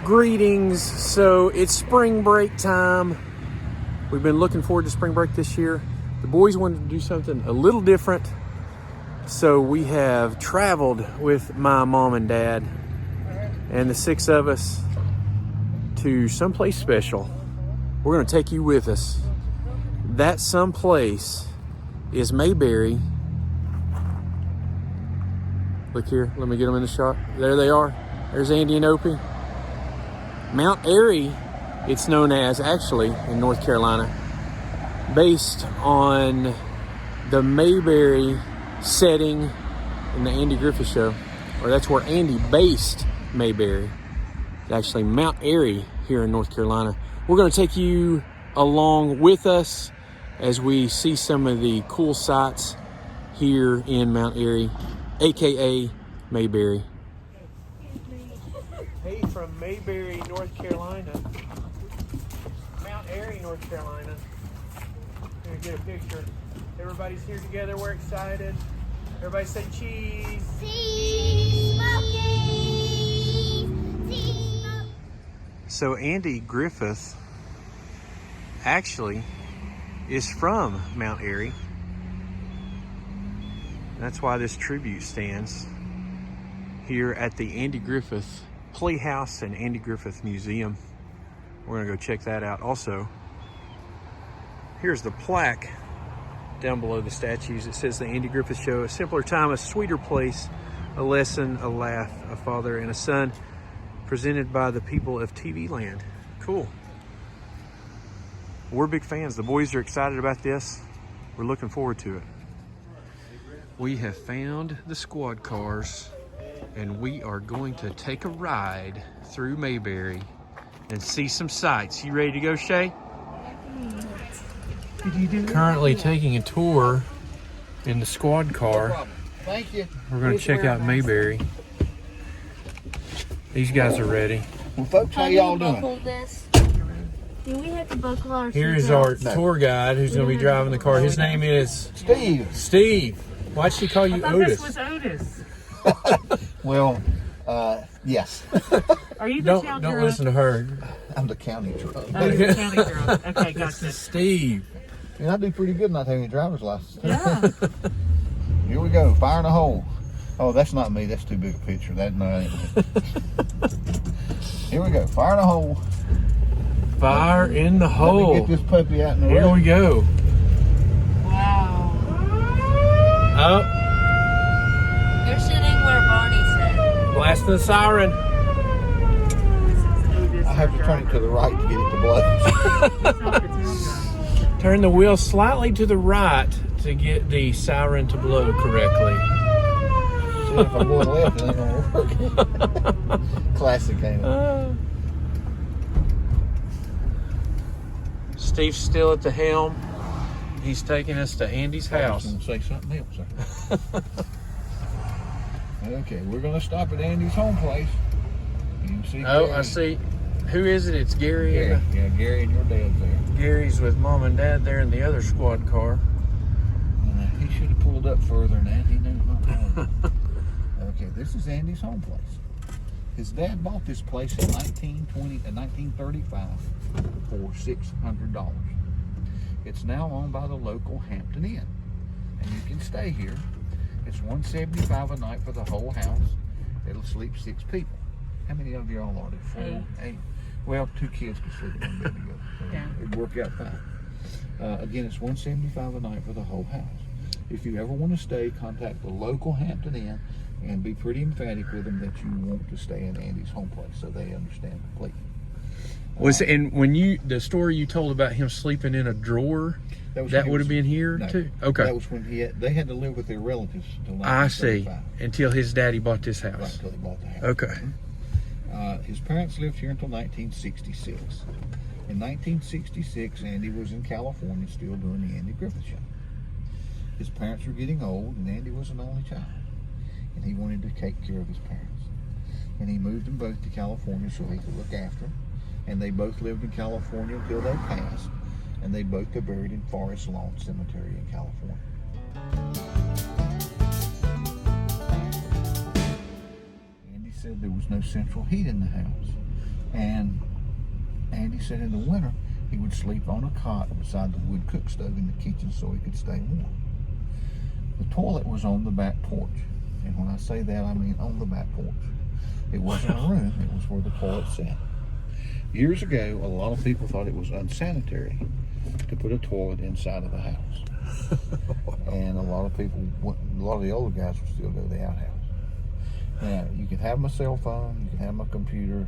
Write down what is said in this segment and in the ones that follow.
Greetings. So it's spring break time. We've been looking forward to spring break this year. The boys wanted to do something a little different. So we have traveled with my mom and dad and the 6 of us to someplace special. We're going to take you with us. That someplace is Mayberry. Look here. Let me get them in the shot. There they are. There's Andy and Opie. Mount Airy, it's known as, actually, in North Carolina, based on the Mayberry setting in the Andy Griffith show, or that's where Andy based Mayberry. It's actually Mount Airy here in North Carolina. We're going to take you along with us as we see some of the cool sights here in Mount Airy, aka Mayberry. Hey, from Mayberry, North Carolina, Mount Airy, North Carolina. Here, get a picture. Everybody's here together. We're excited. Everybody say cheese. Cheese, smoky. So Andy Griffith actually is from Mount Airy. That's why this tribute stands here at the Andy Griffith Playhouse and Andy Griffith Museum. We're gonna go check that out. Also, here's the plaque down below the statues. It says the Andy Griffith Show, a simpler time, a sweeter place, a lesson, a laugh, a father and a son, presented by the people of TV land. Cool. We're big fans. The boys are excited about this. We're looking forward to it. We have found the squad cars and we are going to take a ride through Mayberry and see some sights. You ready to go, Shay? Currently taking a tour in the squad car. Thank you. We're going to check out Mayberry. These guys are ready. Well, folks, how y'all doing? Do we have to buckle our Here's seatbelts? our tour guide who's going to be driving the car. His name is Steve. Steve. Why'd she call you Otis? This was Otis. Well, yes. Are you the Don't listen to her. I'm the county drunk. Oh, you're the county girl. Okay, gotcha. Steve. And I do pretty good not having a driver's license. Yeah. Here we go. Fire in the hole. Oh, that's not me. That's too big a picture. That ain't me. Here we go. Fire in the hole. Fire in the Let me hole. get this puppy out in the Here road. we go. Wow. Oh, They're sitting where Barney said. blasting the siren. I have to turn it to the right to get it to blow. Turn the wheel slightly to the right to get the siren to blow correctly. See, if I'm going left, it ain't gonna work. Classic, ain't it? Steve's still at the helm. He's taking us to Andy's I house. was gonna say something else. Okay, we're gonna stop at Andy's home place. You can see Oh, Gary. I see. Who is it? It's Gary. Gary. Yeah, Gary and your dad's there. Gary's with Mom and Dad there in the other squad car. He should have pulled up further than that. He knew not Okay, this is Andy's home place. His dad bought this place in 1935 for $600. It's now owned by the local Hampton Inn, and you can stay here. It's $175 a night for the whole house. It'll sleep 6 people. How many of y'all are there? 4, 8. Well, 2 kids can sleep in one bed together. So Yeah. it'd work out fine. Again, it's $175 a night for the whole house. If you ever want to stay, contact the local Hampton Inn and be pretty emphatic with them that you want to stay in Andy's home place so they understand completely. And when the story you told about him sleeping in a drawer, that would have been here No, too? Okay. That was when they had to live with their relatives until I see. 1935. Until his daddy bought this Right, house. until they bought the house. Okay. His parents lived here until 1966. In 1966, Andy was in California still doing the Andy Griffith Show. His parents were getting old, and Andy was an only child, and he wanted to take care of his parents. And he moved them both to California so he could look after them. And they both lived in California until they passed, and they both got buried in Forest Lawn Cemetery in California. Andy said there was no central heat in the house. And Andy said in the winter he would sleep on a cot beside the wood cook stove in the kitchen so he could stay warm. The toilet was on the back porch. And when I say that, I mean on the back porch. It wasn't a room, it was where the toilet sat. Years ago, a lot of people thought it was unsanitary to put a toilet inside of the house. And a lot of the older guys would still go to the outhouse. Now, you can have my cell phone, you can have my computer,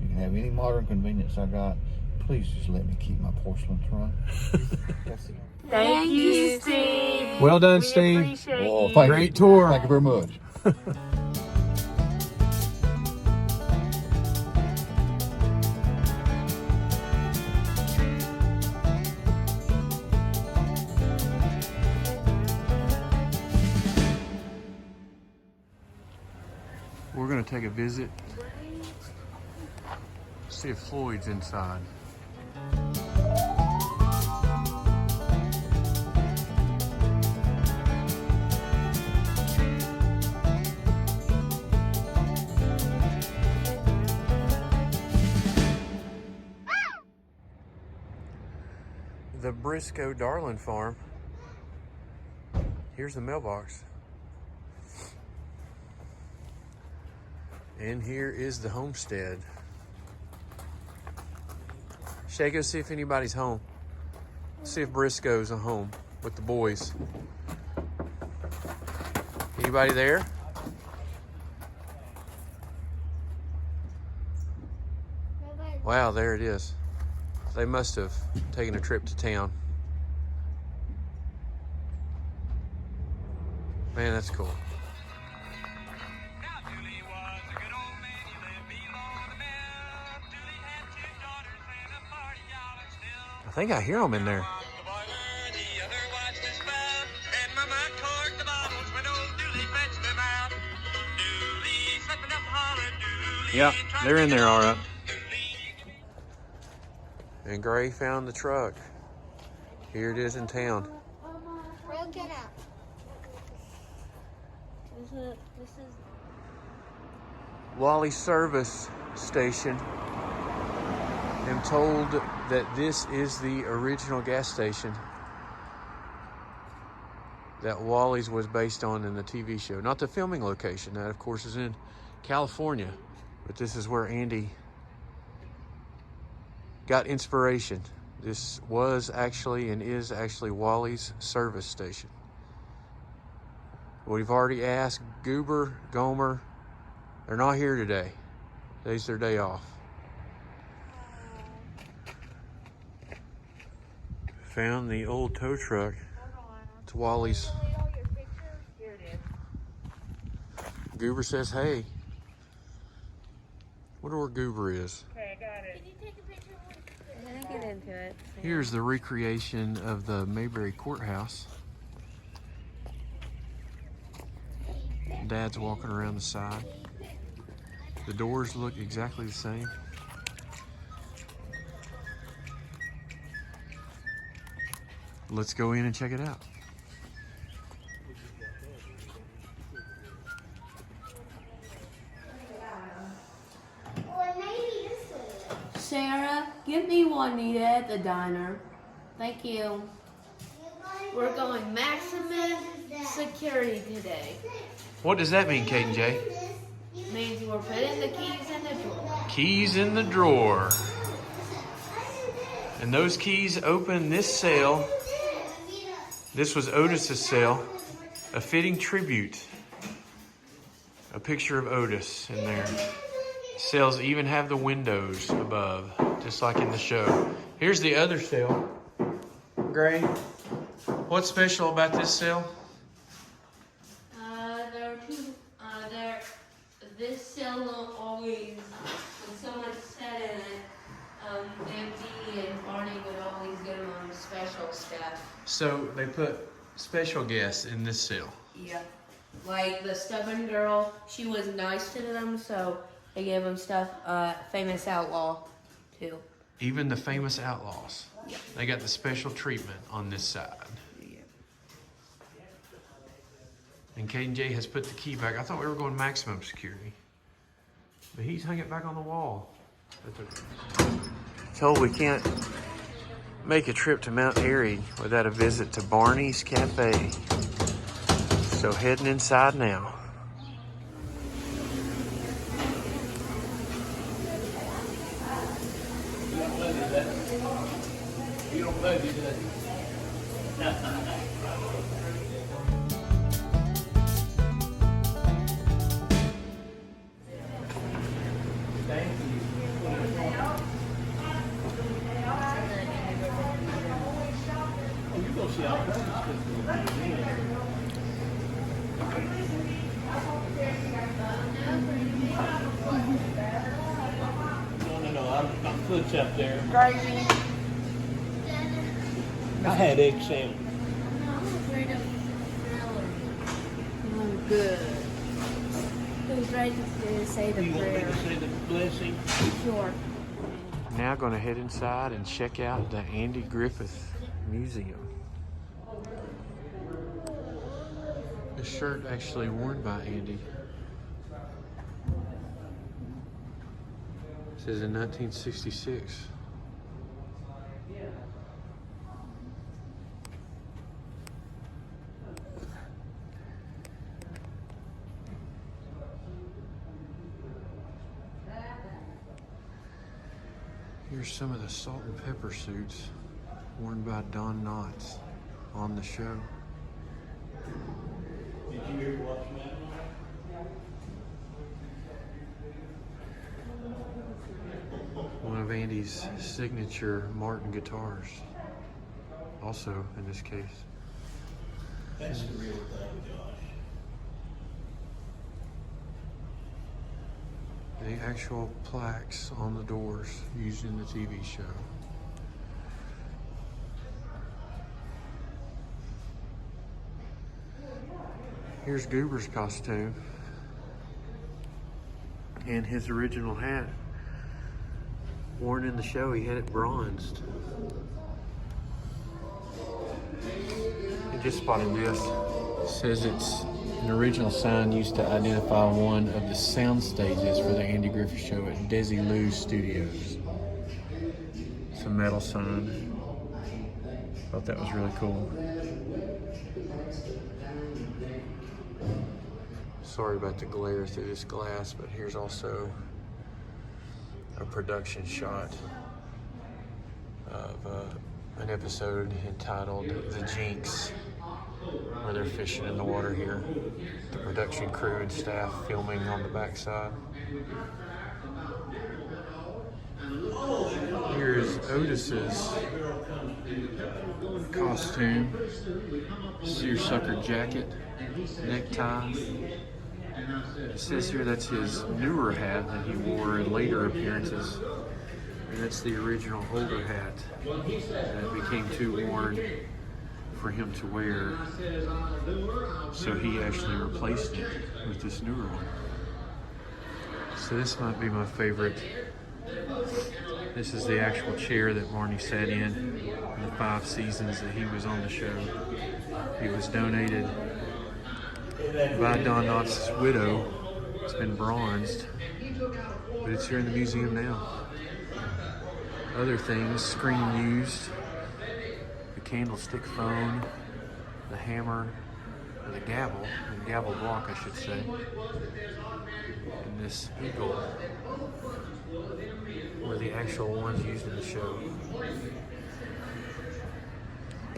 you can have any modern convenience I got. Please just let me keep my porcelain trunk. That's it. Thank you, Steve. Well done, We Steve. appreciate Well, you. thank you. Great tour. Thank you very much. We're gonna take a visit. See if Floyd's inside. The Briscoe Darlin Farm. Here's the mailbox. And here is the homestead. Shay, go see if anybody's home. See if Briscoe's at home with the boys. Anybody there? Wow, there it is. They must have taken a trip to town. Man, that's cool. I think I hear them in there. Yeah, they're in there all right. And Gray found the truck. Here it is in town. We'll get out. This is Wally service station. I'm told that this is the original gas station that Wally's was based on in the TV show. Not the filming location. That, of course, is in California. But this is where Andy got inspiration. This was actually and is actually Wally's service station. We've already asked Goober, Gomer. They're not here today. Today's their day off. Found the old tow truck. It's Wally's. Here it is. Goober says, hey. Wonder where Goober is. Okay, I got it. Can you take a picture of it? I'm gonna get into it. Here's the recreation of the Mayberry courthouse. Dad's walking around the side. The doors look exactly the same. Let's go in and check it out. Sarah, give me Juanita at the diner. Thank you. We're going maximum security today. What does that mean, Kate and Jay? Means we're putting the keys in the drawer. Keys in the drawer. And those keys open this sale. This was Otis's sale. A fitting tribute. A picture of Otis in there. Sales even have the windows above, just like in the show. Here's the other sale. Gray, what's special about this sale? There are two. This sale will always, when someone sat in it, MD and Barney would always get them on special stuff. So they put special guests in this sale. Yeah. Like the stubborn girl, she was nice to them, so they gave them stuff. Famous Outlaw, too. Even the famous outlaws. Yeah. They got the special treatment on this side. Yeah. And Kate J has put the key back. I thought we were going maximum security. But he's hung it back on the wall. Told we can't make a trip to Mount Airy without a visit to Barney's Cafe. So heading inside now. My foot's up there. I had egg sandwich. I'm good. Who's ready to say the You want me prayer? to say the blessing? Sure. Now going to head inside and check out the Andy Griffith Museum. A shirt actually worn by Andy. It says in 1966. Here's some of the salt and pepper suits worn by Don Knotts on the show. Did you hear what's that? One of Andy's signature Martin guitars, also in this case. That's the real thing, Josh. The actual plaques on the doors used in the TV show. Here's Goober's costume and his original hat. Worn in the show, he had it bronzed. I just spotted this. It says it's an original sign used to identify one of the sound stages for the Andy Griffith Show at Desilu Studios. It's a metal sign. Thought that was really cool. Sorry about the glare through this glass, but here's also a production shot of an episode entitled The Jinx, where they're fishing in the water here. The production crew and staff filming on the backside. Here's Otis's costume, seersucker jacket, necktie. It says here that's his newer hat that he wore in later appearances. And that's the original older hat that became too worn for him to wear. So he actually replaced it with this newer one. So this might be my favorite. This is the actual chair that Barney sat in the 5 seasons that he was on the show. It was donated by Don Knotts' widow. It's been bronzed, but it's here in the museum now. Other things, screen used, the candlestick phone, the hammer, or the gavel block I should say, and this eagle were the actual ones used in the show.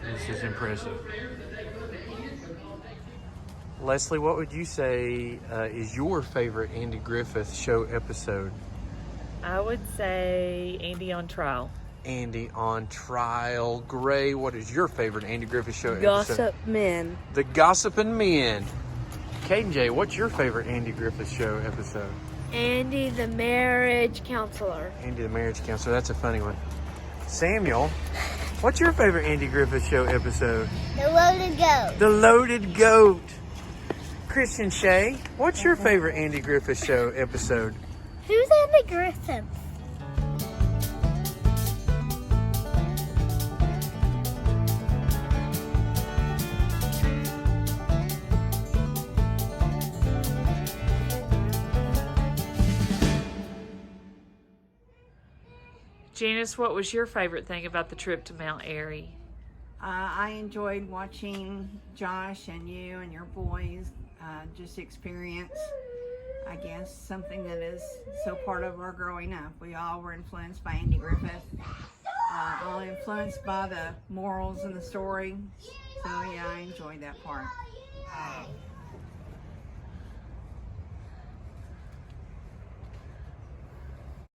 This is impressive. Leslie, what would you say is your favorite Andy Griffith Show episode? I would say Andy on Trial. Andy on Trial. Gray, what is your favorite Andy Griffith Show episode? Gossip Men. The Gossipin' Men. KJ, what's your favorite Andy Griffith Show episode? Andy the Marriage Counselor. Andy the Marriage Counselor, that's a funny one. Samuel, what's your favorite Andy Griffith Show episode? The Loaded Goat. The Loaded Goat. Christian Shay, what's your favorite Andy Griffith Show episode? Who's Andy Griffith? Janice, what was your favorite thing about the trip to Mount Airy? I enjoyed watching Josh and you and your boys just experience, I guess, something that is so part of our growing up. We all were influenced by Andy Griffith, all influenced by the morals in the story. So yeah, I enjoyed that part.